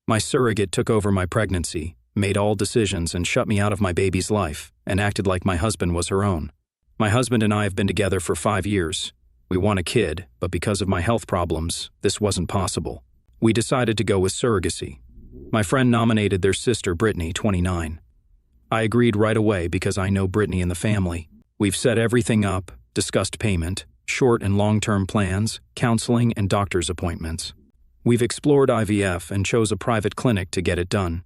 My surrogate took over my pregnancy, made all decisions, and shut me out of my baby's life, and acted like my husband was her own. My husband and I have been together for 5 years. We want a kid, but because of my health problems, this wasn't possible. We decided to go with surrogacy. My friend nominated their sister, Brittany, 29. I agreed right away because I know Brittany and the family. We've set everything up, discussed payment, short and long-term plans, counseling, and doctor's appointments. We've explored IVF and chose a private clinic to get it done.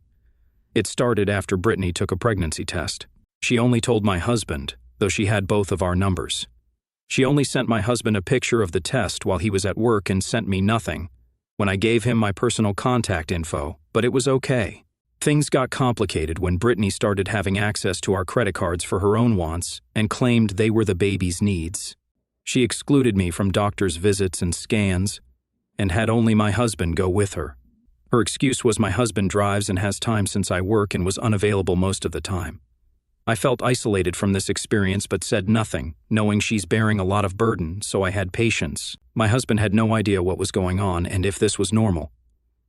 It started after Brittany took a pregnancy test. She only told my husband, though she had both of our numbers. She only sent my husband a picture of the test while he was at work and sent me nothing when I gave him my personal contact info, but it was okay. Things got complicated when Brittany started having access to our credit cards for her own wants and claimed they were the baby's needs. She excluded me from doctor's visits and scans and had only my husband go with her. Her excuse was my husband drives and has time since I work and was unavailable most of the time. I felt isolated from this experience but said nothing, knowing she's bearing a lot of burden, so I had patience. My husband had no idea what was going on and if this was normal.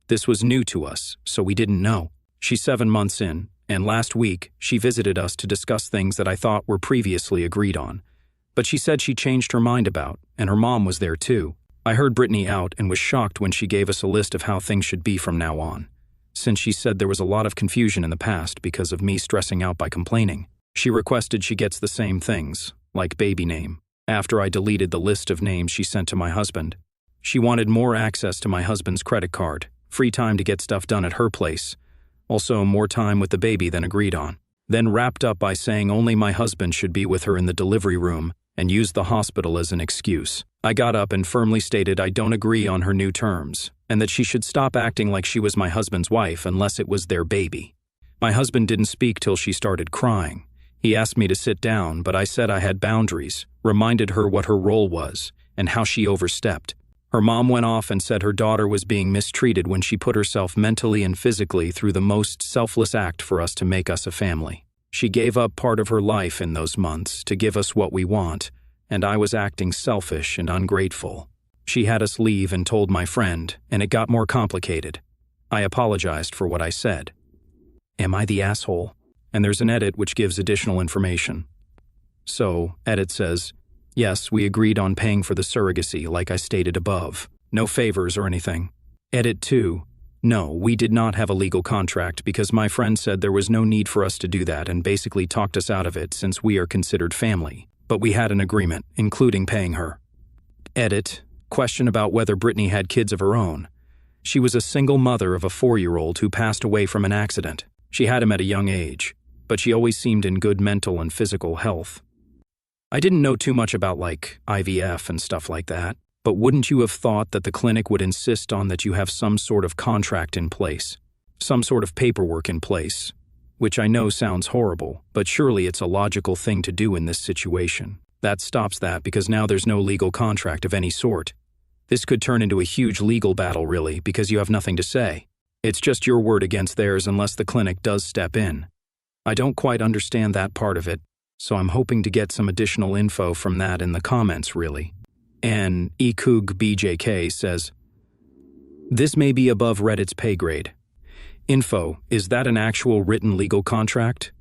This was new to us, so we didn't know. She's 7 months in, and last week she visited us to discuss things that I thought were previously agreed on. But she said she changed her mind about, and her mom was there too. I heard Brittany out and was shocked when she gave us a list of how things should be from now on, since she said there was a lot of confusion in the past because of me stressing out by complaining. She requested she gets the same things, like baby name, after I deleted the list of names she sent to my husband. She wanted more access to my husband's credit card, free time to get stuff done at her place, also more time with the baby than agreed on. Then wrapped up by saying only my husband should be with her in the delivery room and used the hospital as an excuse. I got up and firmly stated I don't agree on her new terms, and that she should stop acting like she was my husband's wife unless it was their baby. My husband didn't speak till she started crying. He asked me to sit down, but I said I had boundaries, reminded her what her role was, and how she overstepped. Her mom went off and said her daughter was being mistreated when she put herself mentally and physically through the most selfless act for us to make us a family. She gave up part of her life in those months to give us what we want, and I was acting selfish and ungrateful. She had us leave and told my friend, and it got more complicated. I apologized for what I said. Am I the asshole? And there's an edit which gives additional information. So, edit says, yes, we agreed on paying for the surrogacy like I stated above. No favors or anything. Edit 2. No, we did not have a legal contract because my friend said there was no need for us to do that and basically talked us out of it since we are considered family. But we had an agreement, including paying her. Edit. Question about whether Brittany had kids of her own. She was a single mother of a 4-year-old who passed away from an accident. She had him at a young age, but she always seemed in good mental and physical health. I didn't know too much about IVF and stuff like that, but wouldn't you have thought that the clinic would insist on that you have some sort of contract in place, some sort of paperwork in place, which I know sounds horrible, but surely it's a logical thing to do in this situation. That stops that because now there's no legal contract of any sort. This could turn into a huge legal battle really because you have nothing to say. It's just your word against theirs unless the clinic does step in. I don't quite understand that part of it, so I'm hoping to get some additional info from that in the comments really. And Ekug BJK says, this may be above Reddit's pay grade. Info, is that an actual written legal contract?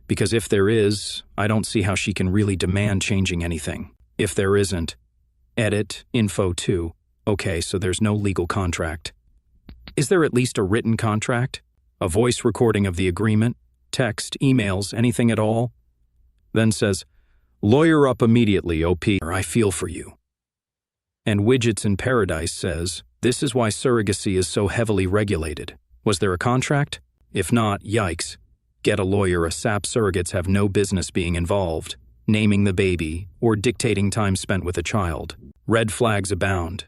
Because if there is, I don't see how she can really demand changing anything. If there isn't, edit, info 2. Okay, so there's no legal contract. Is there at least a written contract? A voice recording of the agreement? Text, emails, anything at all? Then says, lawyer up immediately, OP, I feel for you. And Widgets in Paradise says, this is why surrogacy is so heavily regulated. Was there a contract? If not, yikes. Get a lawyer. ASAP. Surrogates have no business being involved, naming the baby, or dictating time spent with a child. Red flags abound.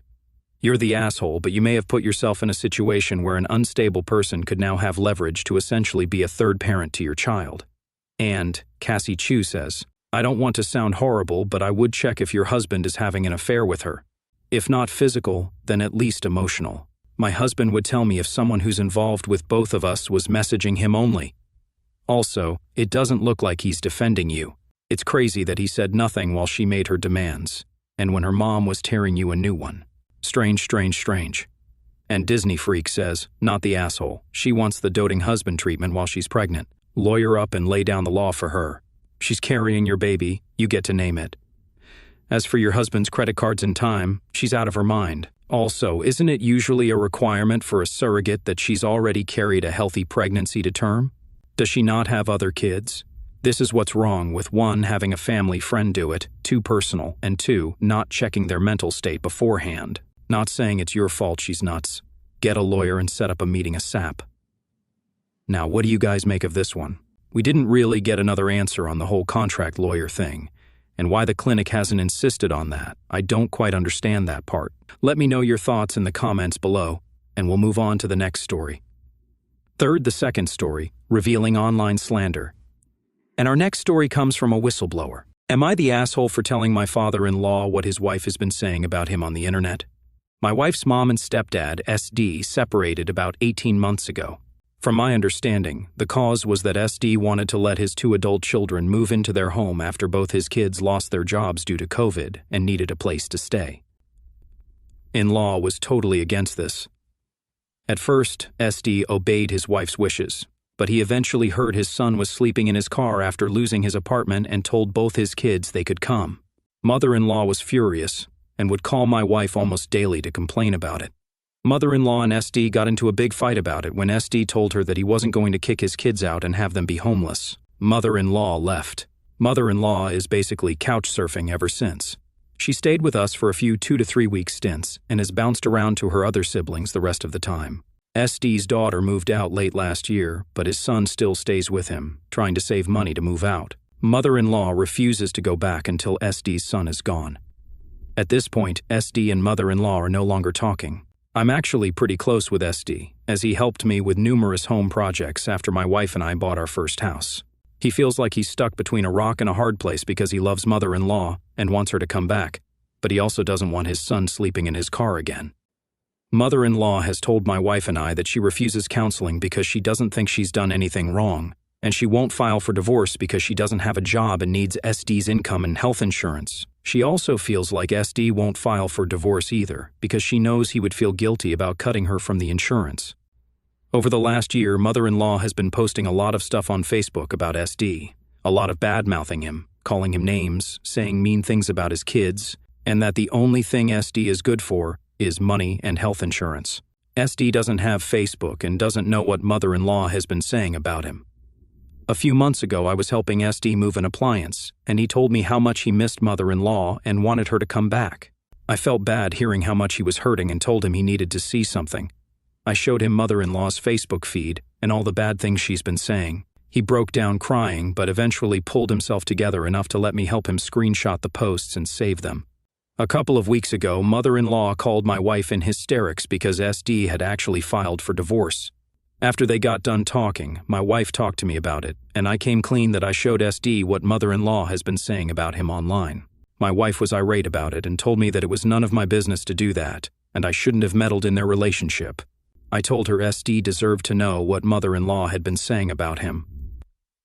You're the asshole, but you may have put yourself in a situation where an unstable person could now have leverage to essentially be a third parent to your child. And, Cassie Chu says, I don't want to sound horrible, but I would check if your husband is having an affair with her. If not physical, then at least emotional. My husband would tell me if someone who's involved with both of us was messaging him only. Also, it doesn't look like he's defending you. It's crazy that he said nothing while she made her demands, and when her mom was tearing you a new one. Strange, strange, strange. And Disney Freak says, not the asshole. She wants the doting husband treatment while she's pregnant. Lawyer up and lay down the law for her. She's carrying your baby, you get to name it. As for your husband's credit cards and time, she's out of her mind. Also, isn't it usually a requirement for a surrogate that she's already carried a healthy pregnancy to term? Does she not have other kids? This is what's wrong with 1, having a family friend do it, 2, personal, and 2, not checking their mental state beforehand. Not saying it's your fault she's nuts. Get a lawyer and set up a meeting ASAP. Now, what do you guys make of this one? We didn't really get another answer on the whole contract lawyer thing, and why the clinic hasn't insisted on that. I don't quite understand that part. Let me know your thoughts in the comments below, and we'll move on to the next story. Third, the second story, revealing online slander. And our next story comes from a whistleblower. Am I the asshole for telling my father-in-law what his wife has been saying about him on the internet? My wife's mom and stepdad, SD, separated about 18 months ago. From my understanding, the cause was that SD wanted to let his 2 adult children move into their home after both his kids lost their jobs due to COVID and needed a place to stay. In-law was totally against this. At first, SD obeyed his wife's wishes, but he eventually heard his son was sleeping in his car after losing his apartment and told both his kids they could come. Mother-in-law was furious and would call my wife almost daily to complain about it. Mother-in-law and SD got into a big fight about it when SD told her that he wasn't going to kick his kids out and have them be homeless. Mother-in-law left. Mother-in-law is basically couch surfing ever since. She stayed with us for a few 2 to 3 week stints and has bounced around to her other siblings the rest of the time. SD's daughter moved out late last year, but his son still stays with him, trying to save money to move out. Mother-in-law refuses to go back until SD's son is gone. At this point, SD and mother-in-law are no longer talking. I'm actually pretty close with SD, as he helped me with numerous home projects after my wife and I bought our first house. He feels like he's stuck between a rock and a hard place because he loves mother-in-law and wants her to come back, but he also doesn't want his son sleeping in his car again. Mother-in-law has told my wife and I that she refuses counseling because she doesn't think she's done anything wrong, and she won't file for divorce because she doesn't have a job and needs SD's income and health insurance. She also feels like SD won't file for divorce either because she knows he would feel guilty about cutting her from the insurance. Over the last year, mother-in-law has been posting a lot of stuff on Facebook about SD, a lot of bad-mouthing him, calling him names, saying mean things about his kids, and that the only thing SD is good for is money and health insurance. SD doesn't have Facebook and doesn't know what mother-in-law has been saying about him. A few months ago, I was helping SD move an appliance, and he told me how much he missed mother-in-law and wanted her to come back. I felt bad hearing how much he was hurting and told him he needed to see something. I showed him mother-in-law's Facebook feed and all the bad things she's been saying. He broke down crying, but eventually pulled himself together enough to let me help him screenshot the posts and save them. A couple of weeks ago, mother-in-law called my wife in hysterics because SD had actually filed for divorce. After they got done talking, my wife talked to me about it, and I came clean that I showed SD what mother-in-law has been saying about him online. My wife was irate about it and told me that it was none of my business to do that, and I shouldn't have meddled in their relationship. I told her SD deserved to know what mother-in-law had been saying about him.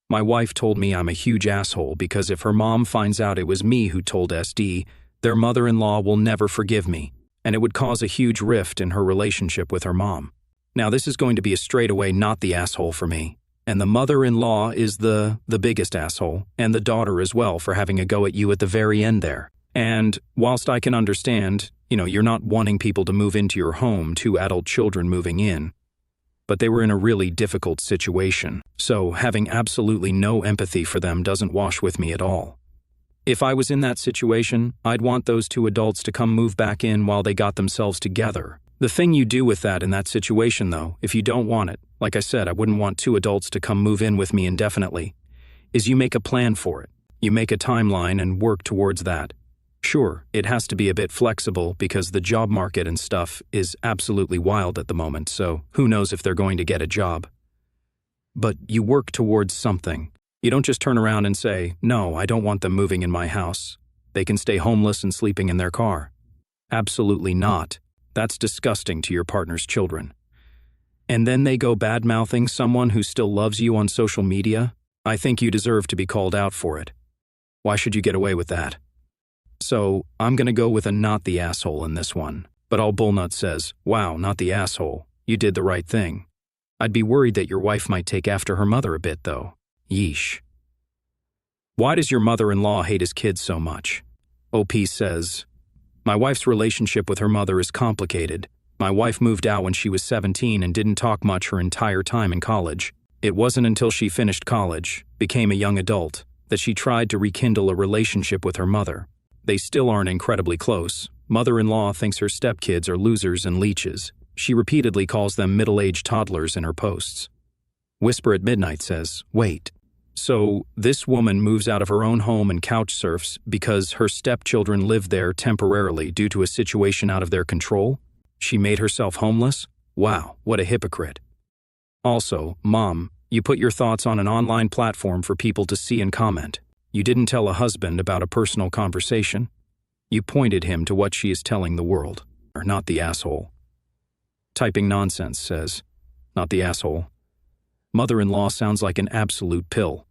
My wife told me I'm a huge asshole because if her mom finds out it was me who told SD, their mother-in-law will never forgive me, and it would cause a huge rift in her relationship with her mom. Now this is going to be a straightaway not the asshole for me, and the mother-in-law is the biggest asshole, and the daughter as well for having a go at you at the very end there. And whilst I can understand, you're not wanting people to move into your home, 2 adult children moving in, but they were in a really difficult situation, so having absolutely no empathy for them doesn't wash with me at all. If I was in that situation, I'd want those 2 adults to come move back in while they got themselves together. The thing you do with that in that situation, though, if you don't want it, like I said, I wouldn't want 2 adults to come move in with me indefinitely, is you make a plan for it. You make a timeline and work towards that. Sure, it has to be a bit flexible because the job market and stuff is absolutely wild at the moment, so who knows if they're going to get a job. But you work towards something. You don't just turn around and say, no, I don't want them moving in my house. They can stay homeless and sleeping in their car. Absolutely not. That's disgusting to your partner's children. And then they go bad-mouthing someone who still loves you on social media? I think you deserve to be called out for it. Why should you get away with that? So, I'm gonna go with a not the asshole in this one. But all bullnut says, wow, not the asshole. You did the right thing. I'd be worried that your wife might take after her mother a bit, though. Yeesh. Why does your mother-in-law hate his kids so much? OP says, my wife's relationship with her mother is complicated. My wife moved out when she was 17 and didn't talk much her entire time in college. It wasn't until she finished college, became a young adult, that she tried to rekindle a relationship with her mother. They still aren't incredibly close. Mother-in-law thinks her stepkids are losers and leeches. She repeatedly calls them middle-aged toddlers in her posts. Whisper at Midnight says, wait. So, this woman moves out of her own home and couch surfs because her stepchildren live there temporarily due to a situation out of their control? She made herself homeless? Wow, what a hypocrite. Also, Mom, you put your thoughts on an online platform for people to see and comment. You didn't tell a husband about a personal conversation. You pointed him to what she is telling the world, or not the asshole. Typing Nonsense says, not the asshole. Mother-in-law sounds like an absolute pill.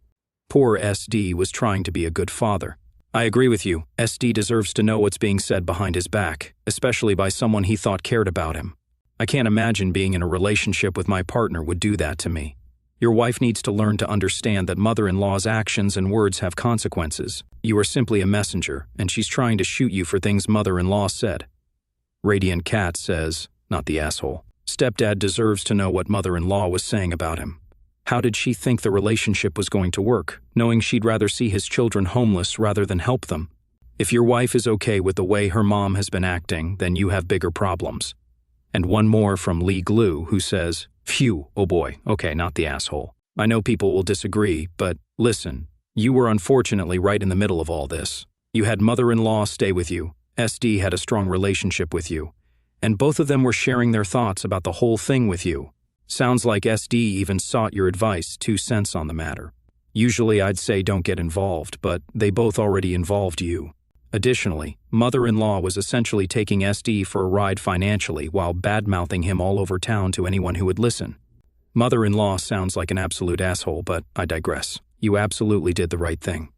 Poor SD was trying to be a good father. I agree with you. SD deserves to know what's being said behind his back, especially by someone he thought cared about him. I can't imagine being in a relationship with my partner would do that to me. Your wife needs to learn to understand that mother-in-law's actions and words have consequences. You are simply a messenger, and she's trying to shoot you for things mother-in-law said. Radiant Cat says, not the asshole. Stepdad deserves to know what mother-in-law was saying about him. How did she think the relationship was going to work, knowing she'd rather see his children homeless rather than help them? If your wife is okay with the way her mom has been acting, then you have bigger problems. And one more from Lee Glue, who says, phew, oh boy, okay, not the asshole. I know people will disagree, but listen, you were unfortunately right in the middle of all this. You had mother-in-law stay with you, SD had a strong relationship with you, and both of them were sharing their thoughts about the whole thing with you. Sounds like SD even sought your advice, 2 cents on the matter. Usually I'd say don't get involved, but they both already involved you. Additionally, mother-in-law was essentially taking SD for a ride financially while bad-mouthing him all over town to anyone who would listen. Mother-in-law sounds like an absolute asshole, but I digress. You absolutely did the right thing.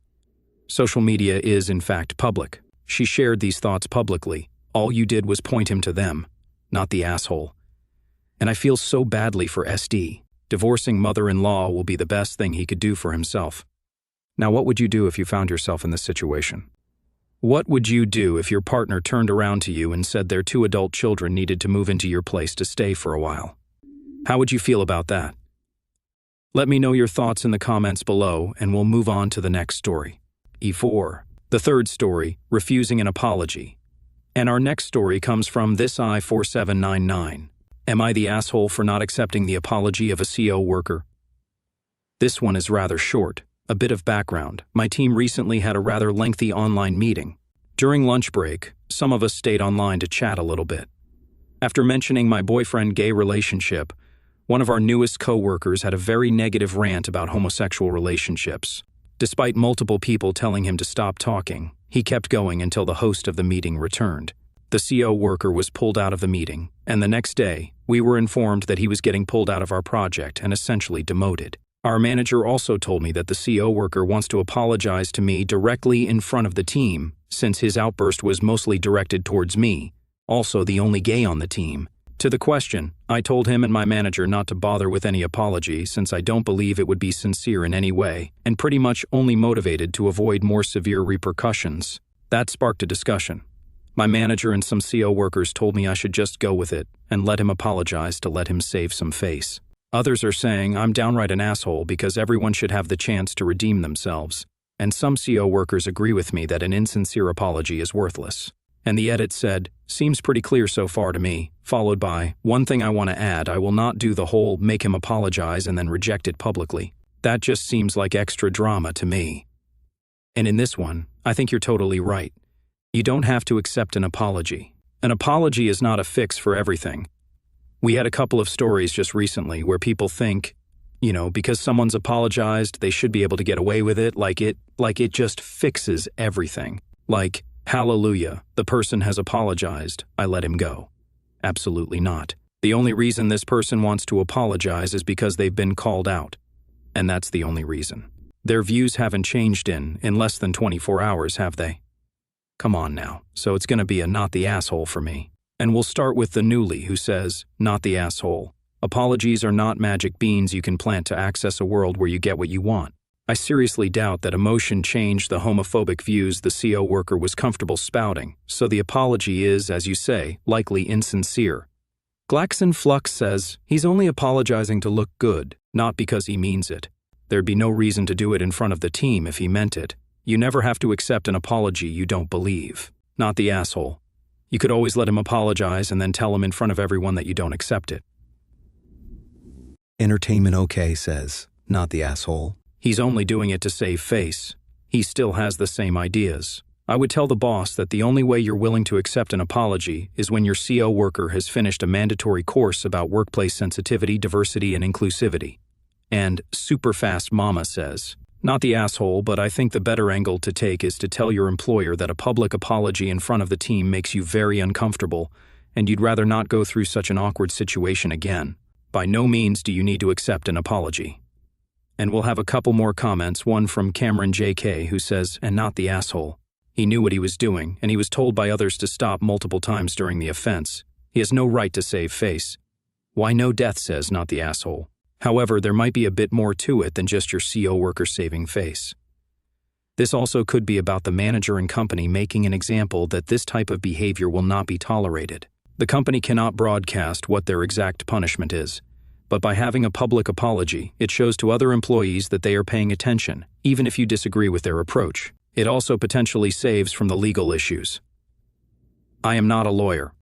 Social media is, in fact, public. She shared these thoughts publicly. All you did was point him to them, not the asshole. And I feel so badly for SD. Divorcing mother-in-law will be the best thing he could do for himself. Now, what would you do if you found yourself in this situation? What would you do if your partner turned around to you and said their 2 adult children needed to move into your place to stay for a while? How would you feel about that? Let me know your thoughts in the comments below, and we'll move on to the next story. E4. The third story, refusing an apology. And our next story comes from This I4799. Am I the asshole for not accepting the apology of a CO worker? This one is rather short. A bit of background. My team recently had a rather lengthy online meeting. During lunch break, some of us stayed online to chat a little bit. After mentioning my boyfriend-gay relationship, one of our newest co-workers had a very negative rant about homosexual relationships. Despite multiple people telling him to stop talking, he kept going until the host of the meeting returned. The CO worker was pulled out of the meeting, and the next day, we were informed that he was getting pulled out of our project and essentially demoted. Our manager also told me that the CO worker wants to apologize to me directly in front of the team, since his outburst was mostly directed towards me, also the only gay on the team. To the question, I told him and my manager not to bother with any apology since I don't believe it would be sincere in any way, and pretty much only motivated to avoid more severe repercussions. That sparked a discussion. My manager and some CO workers told me I should just go with it and let him apologize to let him save some face. Others are saying I'm downright an asshole because everyone should have the chance to redeem themselves. And some CO workers agree with me that an insincere apology is worthless. And the edit said, seems pretty clear so far to me, followed by, one thing I want to add, I will not do the whole make him apologize and then reject it publicly. That just seems like extra drama to me. And in this one, I think you're totally right. You don't have to accept an apology. An apology is not a fix for everything. We had a couple of stories just recently where people think, because someone's apologized, they should be able to get away with it, like it just fixes everything. Like, hallelujah, the person has apologized, I let him go. Absolutely not. The only reason this person wants to apologize is because they've been called out. And that's the only reason. Their views haven't changed in less than 24 hours, have they? Come on now, so it's gonna be a not the asshole for me. And we'll start with the newly, who says, not the asshole. Apologies are not magic beans you can plant to access a world where you get what you want. I seriously doubt that emotion changed the homophobic views the CO worker was comfortable spouting, so the apology is, as you say, likely insincere. Glaxon Flux says, he's only apologizing to look good, not because he means it. There'd be no reason to do it in front of the team if he meant it. You never have to accept an apology you don't believe. Not the asshole. You could always let him apologize and then tell him in front of everyone that you don't accept it. Entertainment OK says, not the asshole. He's only doing it to save face. He still has the same ideas. I would tell the boss that the only way you're willing to accept an apology is when your CO worker has finished a mandatory course about workplace sensitivity, diversity, and inclusivity. And Superfast Mama says, not the asshole, but I think the better angle to take is to tell your employer that a public apology in front of the team makes you very uncomfortable, and you'd rather not go through such an awkward situation again. By no means do you need to accept an apology. And we'll have a couple more comments, one from Cameron JK, who says, and not the asshole. He knew what he was doing, and he was told by others to stop multiple times during the offense. He has no right to save face. Why no death says, not the asshole. However, there might be a bit more to it than just your CO worker saving face. This also could be about the manager and company making an example that this type of behavior will not be tolerated. The company cannot broadcast what their exact punishment is, but by having a public apology, it shows to other employees that they are paying attention, even if you disagree with their approach. It also potentially saves from the legal issues. I am not a lawyer,